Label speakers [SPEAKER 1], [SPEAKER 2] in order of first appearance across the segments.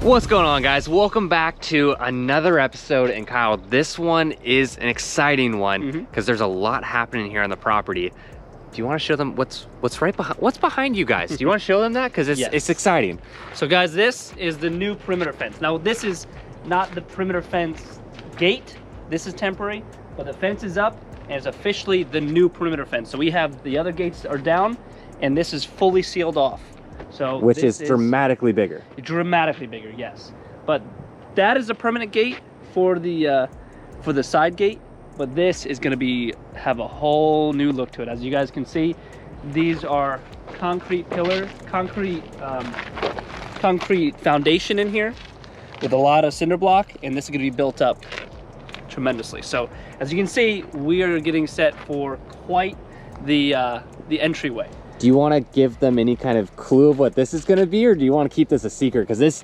[SPEAKER 1] What's going on, guys? Welcome back to another episode. And Kyle, this one is an exciting one because there's a lot happening here on the property. Do you want to show them what's behind you guys? Do you want to show them that? Because it's exciting.
[SPEAKER 2] So guys, this is the new perimeter fence. Now this is not the perimeter fence gate. This is temporary, but the fence is up and it's officially the new perimeter fence. So we have the other gates are down and this is fully sealed off. So
[SPEAKER 1] which is dramatically bigger.
[SPEAKER 2] Dramatically bigger, yes. But that is a permanent gate for the side gate. But this is going to have a whole new look to it. As you guys can see, these are concrete pillars, concrete foundation in here with a lot of cinder block, and this is going to be built up tremendously. So as you can see, we are getting set for quite the entryway.
[SPEAKER 1] Do you want to give them any kind of clue of what this is going to be, or do you want to keep this a secret? Because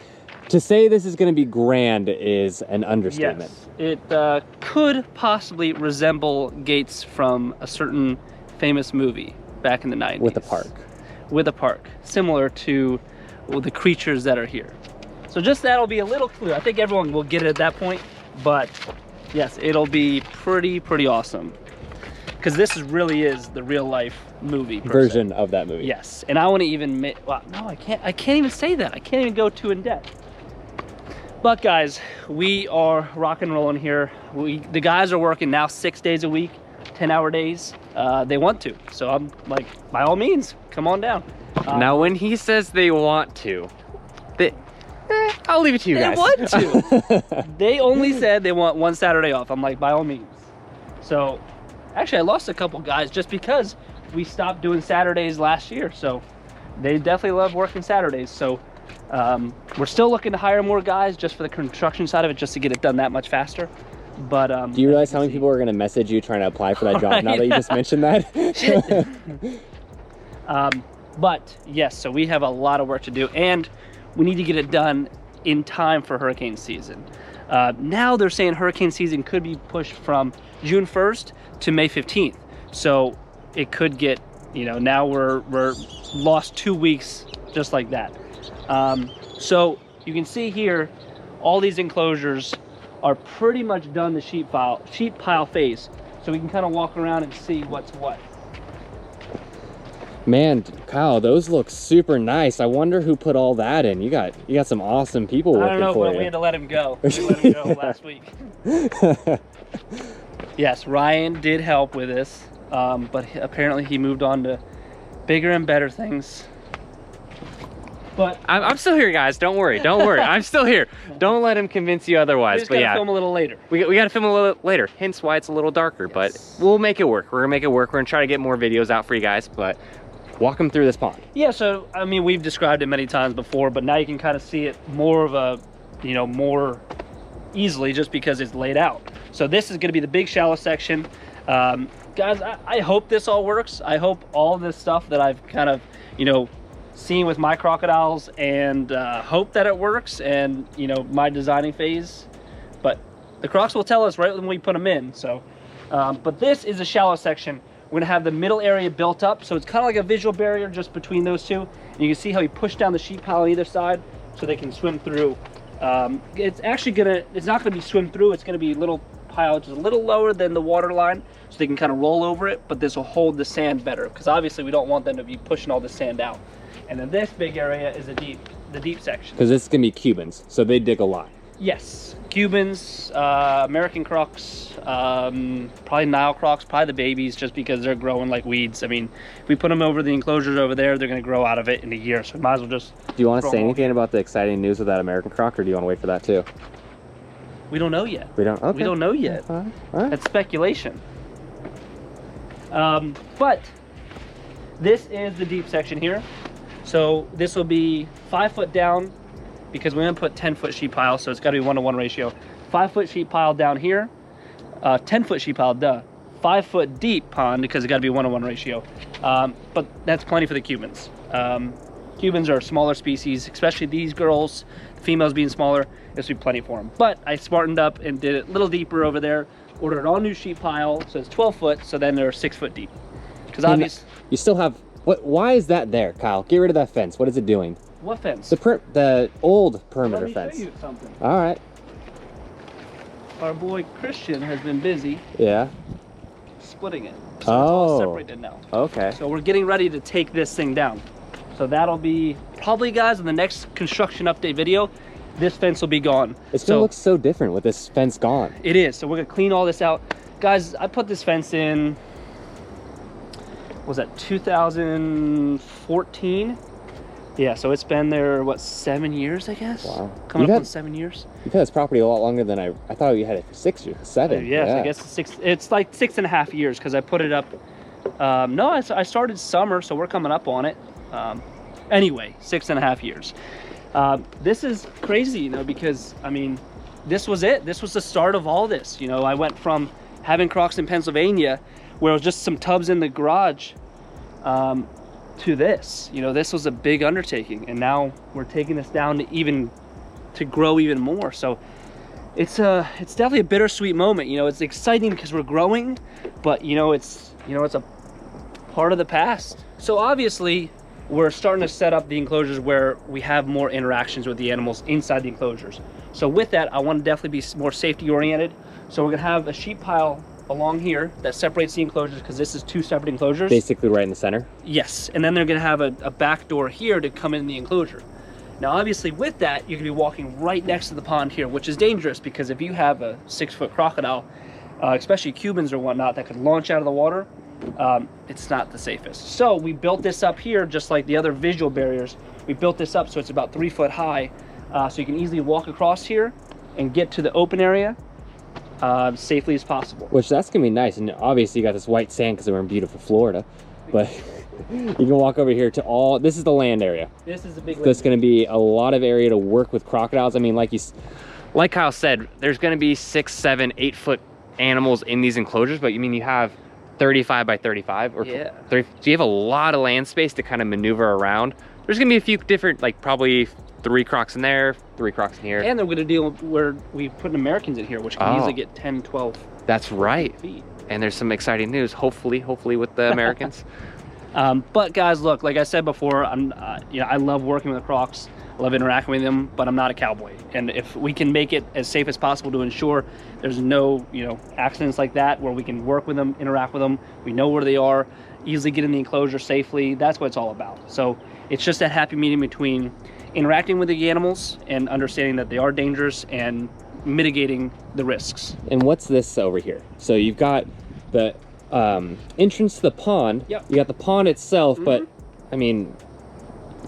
[SPEAKER 1] to say this is going to be grand is an understatement.
[SPEAKER 2] Yes, it could possibly resemble gates from a certain famous movie back in the 90s.
[SPEAKER 1] With a park.
[SPEAKER 2] With a park, similar to the creatures that are here. So just that'll be a little clue. I think everyone will get it at that point, but yes, it'll be pretty awesome. Because this really is the real life movie
[SPEAKER 1] version of that movie.
[SPEAKER 2] Yes, and I want to even well, no, I can't even say that. I can't even go too in depth. But guys, we are rock and rolling here. The guys are working now 6 days a week, 10-hour days. They want to, so I'm like, by all means, come on down.
[SPEAKER 1] Now, when he says they want to, I'll leave it to you guys.
[SPEAKER 2] They want to. They only said they want one Saturday off. I'm like, by all means. So, actually, I lost a couple guys just because we stopped doing Saturdays last year. So, they definitely love working Saturdays. So, we're still looking to hire more guys just for the construction side of it, just to get it done that much faster. But
[SPEAKER 1] do you realize how many people are going to message you trying to apply for that job now that you just mentioned that?
[SPEAKER 2] But yes, so we have a lot of work to do, and we need to get it done in time for hurricane season. Now they're saying hurricane season could be pushed from June 1st to May 15th. So it could get, now we're lost 2 weeks just like that. So you can see here, all these enclosures are pretty much done the sheet pile phase. So we can kind of walk around and see what's what.
[SPEAKER 1] Man, Kyle, those look super nice. I wonder who put all that in. You got some awesome people working for you.
[SPEAKER 2] I don't know, but we had to let him go. We let him go last week. Yes, Ryan did help with this, but apparently he moved on to bigger and better things. But
[SPEAKER 1] I'm still here, guys. Don't worry. I'm still here. Don't let him convince you otherwise.
[SPEAKER 2] We just gotta film a little later.
[SPEAKER 1] We got to film a little later. Hence why it's a little darker. Yes. But we'll make it work. We're gonna make it work. We're gonna try to get more videos out for you guys. But walk them through this pond. Yeah.
[SPEAKER 2] So I mean, we've described it many times before, but now you can kind of see it more of a, more easily just because it's laid out. So this is gonna be the big shallow section. Guys, I hope this all works. I hope all this stuff that I've kind of, seen with my crocodiles, and hope that it works, and my designing phase, but the crocs will tell us right when we put them in. So but this is a shallow section. We're gonna have the middle area built up, so it's kind of like a visual barrier just between those two, and you can see how we push down the sheet pile on either side so they can swim through. It's not gonna be swim through, it's gonna be little pile just a little lower than the water line, so they can kind of roll over it, but this will hold the sand better, because obviously we don't want them to be pushing all the sand out. And then this big area is the deep section.
[SPEAKER 1] Because this is going to be Cubans, so they dig a lot.
[SPEAKER 2] Yes, Cubans, American crocs, probably Nile crocs, probably the babies, just because they're growing like weeds. I mean, if we put them over the enclosures over there, they're going to grow out of it in a year, so we might as well just...
[SPEAKER 1] Do you want to say anything about the exciting news with that American croc, or do you want to wait for that too?
[SPEAKER 2] We don't know yet.
[SPEAKER 1] We don't? Okay.
[SPEAKER 2] We don't know yet.
[SPEAKER 1] All right.
[SPEAKER 2] That's speculation. But this is the deep section here. So this will be 5 foot down, because we're gonna put 10-foot sheet pile, so it's gotta be 1-to-1 ratio. 5-foot sheet pile down here, 10-foot sheet pile, 5-foot deep pond, because it gotta be 1-to-1 ratio. But that's plenty for the Cubans. Cubans are a smaller species, especially these girls, the females being smaller, this would be plenty for them. But I smartened up and did it a little deeper over there, ordered all new sheet pile, so it's 12 foot, so then they're 6 foot deep. Because obviously...
[SPEAKER 1] You still have... Why is that there, Kyle? Get rid of that fence. What is it doing?
[SPEAKER 2] What fence?
[SPEAKER 1] The old perimeter
[SPEAKER 2] Let me
[SPEAKER 1] fence.
[SPEAKER 2] show you something.
[SPEAKER 1] All right.
[SPEAKER 2] Our boy Christian has been busy.
[SPEAKER 1] Yeah.
[SPEAKER 2] Splitting it. So it's all separated now.
[SPEAKER 1] Okay.
[SPEAKER 2] So we're getting ready to take this thing down. So that'll be probably, guys, in the next construction update video, this fence will be gone.
[SPEAKER 1] It's gonna look so different with this fence gone.
[SPEAKER 2] It is. So we're gonna clean all this out. Guys, I put this fence in, was that 2014? Yeah, so it's been there, what, 7 years, I guess?
[SPEAKER 1] Wow.
[SPEAKER 2] Coming up on 7 years.
[SPEAKER 1] You've had this property a lot longer than I thought you had it for 6 years, 7.
[SPEAKER 2] Yes, I guess it's like 6.5 years because I put it up. No, I started summer, so we're coming up on it. Anyway, 6.5 years. This is crazy, you know, because, I mean, this was it. This was the start of all this. You know, I went from having Crocs in Pennsylvania, where it was just some tubs in the garage, to this. You know, this was a big undertaking, and now we're taking this down to grow even more. So it's definitely a bittersweet moment. You know, it's exciting because we're growing, but it's a part of the past. So obviously we're starting to set up the enclosures where we have more interactions with the animals inside the enclosures. So with that, I want to definitely be more safety oriented. So we're gonna have a sheep pile along here that separates the enclosures, because this is 2 separate enclosures.
[SPEAKER 1] Basically right in the center?
[SPEAKER 2] Yes, and then they're gonna have a back door here to come in the enclosure. Now obviously with that, you're gonna be walking right next to the pond here, which is dangerous, because if you have a 6-foot crocodile, especially Cubans or whatnot, that could launch out of the water, it's not the safest. So we built this up here, just like the other visual barriers. We built this up so it's about 3 foot high, so you can easily walk across here and get to the open area safely as possible.
[SPEAKER 1] Which, that's gonna be nice. And obviously you got this white sand because we're in beautiful Florida, but you can walk over here to this is the land area.
[SPEAKER 2] This is a big
[SPEAKER 1] There's gonna be a lot of area to work with crocodiles. I mean, like Kyle said, there's gonna be 6, 7, 8 foot animals in these enclosures, but you have 35 by 35 or 30, so you have a lot of land space to kind of maneuver around. There's gonna be a few different, like probably 3 crocs in there, 3 crocs in here.
[SPEAKER 2] And they're gonna deal where we put Americans in here, which can easily get 10, 12
[SPEAKER 1] That's right.
[SPEAKER 2] feet.
[SPEAKER 1] And there's some exciting news, hopefully with the Americans.
[SPEAKER 2] But guys, look, like I said before, I love working with the Crocs. I love interacting with them, but I'm not a cowboy. And if we can make it as safe as possible to ensure there's no, accidents like that, where we can work with them, interact with them, we know where they are, easily get in the enclosure safely, that's what it's all about. So it's just that happy medium between interacting with the animals and understanding that they are dangerous and mitigating the risks.
[SPEAKER 1] And what's this over here? So you've got the entrance to the pond.
[SPEAKER 2] Yep.
[SPEAKER 1] You got the pond itself, but I mean,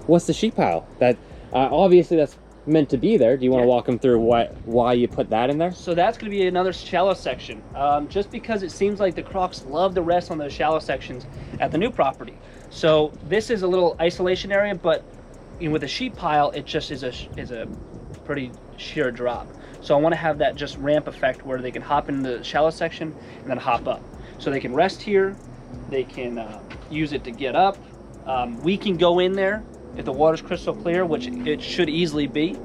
[SPEAKER 1] what's the sheep pile? That obviously that's meant to be there. Do you want to walk them through why you put that in there?
[SPEAKER 2] So that's going to be another shallow section, just because it seems like the Crocs love to rest on those shallow sections at the new property. So this is a little isolation area, but with a sheep pile, it just is a pretty sheer drop. So I want to have that just ramp effect where they can hop into the shallow section and then hop up. So they can rest here, they can use it to get up. We can go in there if the water's crystal clear, which it should easily be.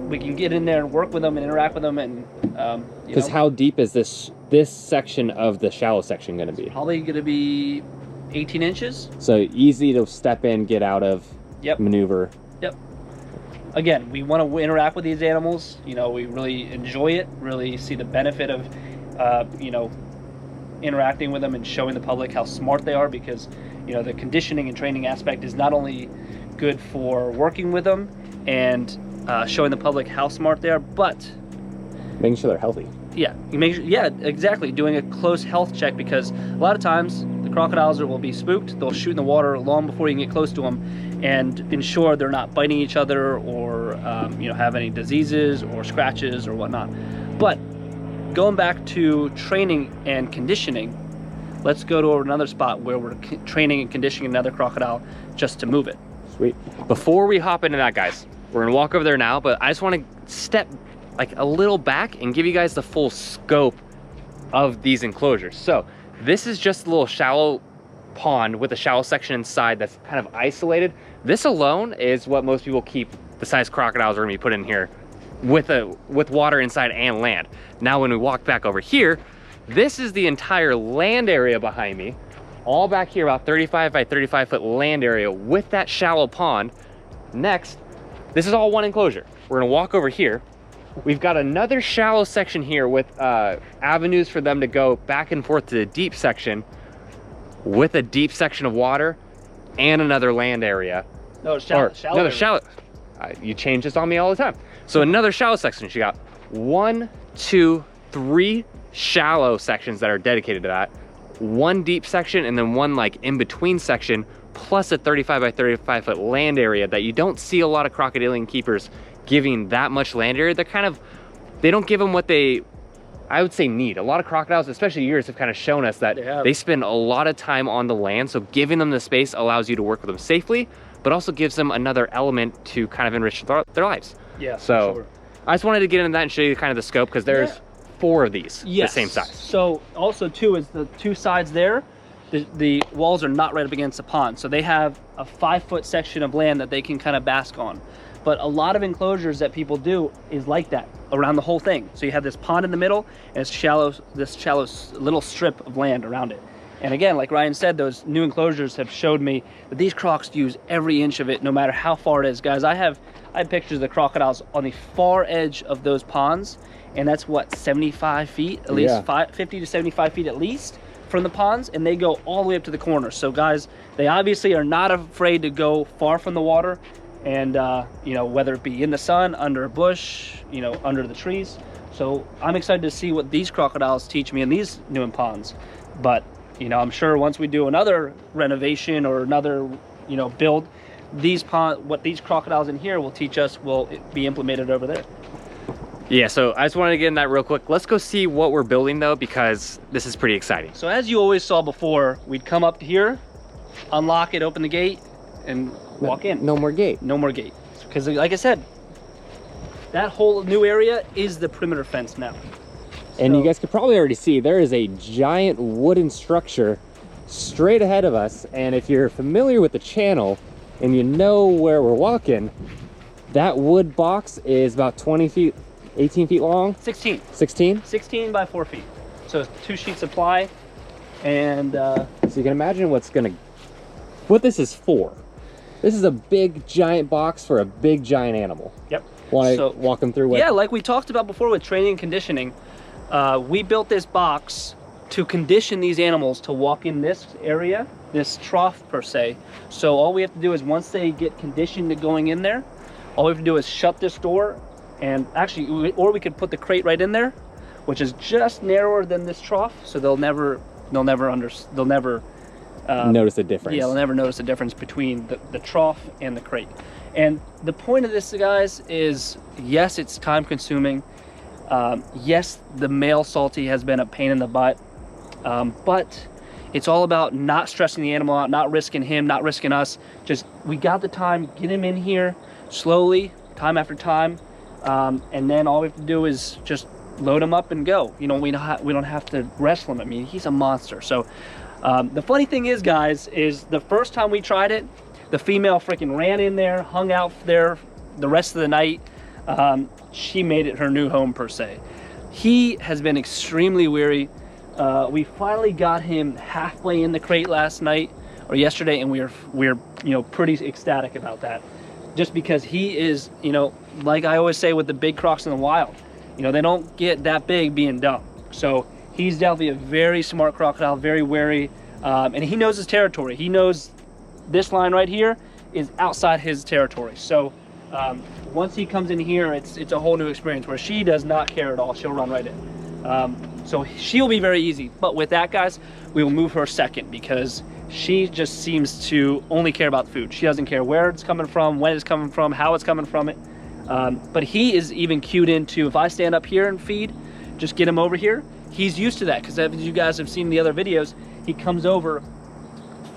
[SPEAKER 2] We can get in there and work with them and interact with them. And
[SPEAKER 1] because how deep is this section of the shallow section going to be?
[SPEAKER 2] Probably going to be 18 inches.
[SPEAKER 1] So easy to step in, get out of, maneuver.
[SPEAKER 2] Yep. Again, we want to interact with these animals. We really enjoy it, really see the benefit of, interacting with them and showing the public how smart they are, because, the conditioning and training aspect is not only good for working with them and showing the public how smart they are, but
[SPEAKER 1] making sure they're healthy.
[SPEAKER 2] Yeah, exactly. Doing a close health check, because a lot of times the crocodiles will be spooked. They'll shoot in the water long before you can get close to them, and ensure they're not biting each other or have any diseases or scratches or whatnot. But going back to training and conditioning, let's go to another spot where we're training and conditioning another crocodile just to move it.
[SPEAKER 1] Sweet. Before we hop into that, guys, we're gonna walk over there now, but I just want to step like a little back and give you guys the full scope of these enclosures. So this is just a little shallow pond with a shallow section inside that's kind of isolated. This alone is what most people keep the size crocodiles are gonna be put in here with water inside and land. Now when we walk back over here, this is the entire land area behind me. all back here, about 35 by 35 foot land area with that shallow pond. Next, this is all one enclosure. We're gonna walk over here. We've got another shallow section here with avenues for them to go back and forth to the deep section with a deep section of water and another land area.
[SPEAKER 2] No, shallow.
[SPEAKER 1] No, shallow. You change this on me all the time. So another shallow section. You got 1, 2, 3 shallow sections that are dedicated to that, one deep section, and then one like in between section, plus a 35 by 35 foot land area that you don't see a lot of crocodilian keepers giving that much land area. They don't give them what they, I would say, need. A lot of crocodiles, especially yours, have kind of shown us that they spend a lot of time on the land. So giving them the space allows you to work with them safely, but also gives them another element to kind of enrich their lives.
[SPEAKER 2] Yeah,
[SPEAKER 1] so
[SPEAKER 2] sure.
[SPEAKER 1] I just wanted to get into that and show you kind of the scope, because there's 4 of these, the same size.
[SPEAKER 2] So also too is the 2 sides there, the walls are not right up against the pond. So they have a 5-foot section of land that they can kind of bask on. But a lot of enclosures that people do is like that around the whole thing. So you have this pond in the middle and it's this shallow little strip of land around it. And again, like Ryan said, those new enclosures have showed me that these crocs use every inch of it, no matter how far it is. Guys, I have pictures of the crocodiles on the far edge of those ponds, and that's what, 75 feet, at least 50 to 75 feet at least from the ponds, and they go all the way up to the corner. So guys, they obviously are not afraid to go far from the water, and you know, whether it be in the sun, under a bush, you know, under the trees. So I'm excited to see what these crocodiles teach me in these new ponds. But you know, I'm sure once we do another renovation or another, you know, build, what these crocodiles in here will teach us will be implemented over there.
[SPEAKER 1] Yeah, so I just wanted to get in that real quick. Let's go see what we're building though, because this is pretty exciting.
[SPEAKER 2] So as you always saw before, we'd come up here, unlock it, open the gate, and walk in.
[SPEAKER 1] No more gate.
[SPEAKER 2] No more gate. Because like I said, that whole new area is the perimeter fence now.
[SPEAKER 1] And you guys could probably already see there is a giant wooden structure straight ahead of us. And if you're familiar with the channel and you know where we're walking, that wood box is about 20 feet, 18 feet long.
[SPEAKER 2] 16.
[SPEAKER 1] 16?
[SPEAKER 2] 16 by 4 feet. So it's 2 sheets of ply. And
[SPEAKER 1] so you can imagine what this is for. This is a big giant box for a big giant animal.
[SPEAKER 2] Yep.
[SPEAKER 1] Want to walk them through what?
[SPEAKER 2] Yeah, like we talked about before with training and conditioning. We built this box to condition these animals to walk in this area, this trough per se. So all we have to do is, once they get conditioned to going in there, all we have to do is shut this door, and actually, or we could put the crate right in there, which is just narrower than this trough, so they'll never notice a difference. Yeah, they'll never notice the difference between the trough and the crate. And the point of this, guys, is yes, it's time consuming. Yes, the male salty has been a pain in the butt, but it's all about not stressing the animal out, not risking him, not risking us. Just, we got the time, get him in here slowly, time after time, and then all we have to do is just load him up and go. You know, we don't have to wrestle him. I mean, he's a monster. So the funny thing is, guys, is the first time we tried it, the female freaking ran in there, hung out there the rest of the night. She made it her new home per se. He has been extremely weary. We finally got him halfway in the crate last night or yesterday, and we're you know, pretty ecstatic about that. Just because he is, you know, like I always say with the big crocs in the wild, you know, they don't get that big being dumb. So he's definitely a very smart crocodile, very wary, and he knows his territory. He knows this line right here is outside his territory. So once he comes in here, it's a whole new experience where she does not care at all. She'll run right in. So she'll be very easy. But with that, guys, we will move her second, because she just seems to only care about food. She doesn't care where it's coming from, when it's coming from, how it's coming from it. But he is even cued into, if I stand up here and feed, just get him over here. He's used to that, because as you guys have seen in the other videos, he comes over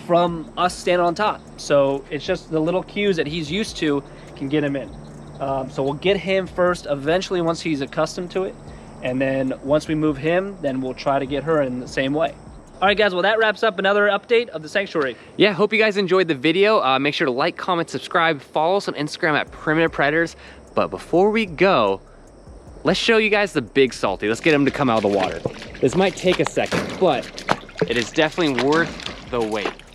[SPEAKER 2] from us standing on top. So it's just the little cues that he's used to can get him in. So we'll get him first eventually once he's accustomed to it, and then once we move him, then we'll try to get her in the same way. All right, guys, well, that wraps up another update of the sanctuary.
[SPEAKER 1] Yeah, hope you guys enjoyed the video. Make sure to like, comment, subscribe, follow us on Instagram at Primitive Predators. But before we go, let's show you guys the big salty. Let's get him to come out of the water. This might take a second, but it is definitely worth the wait.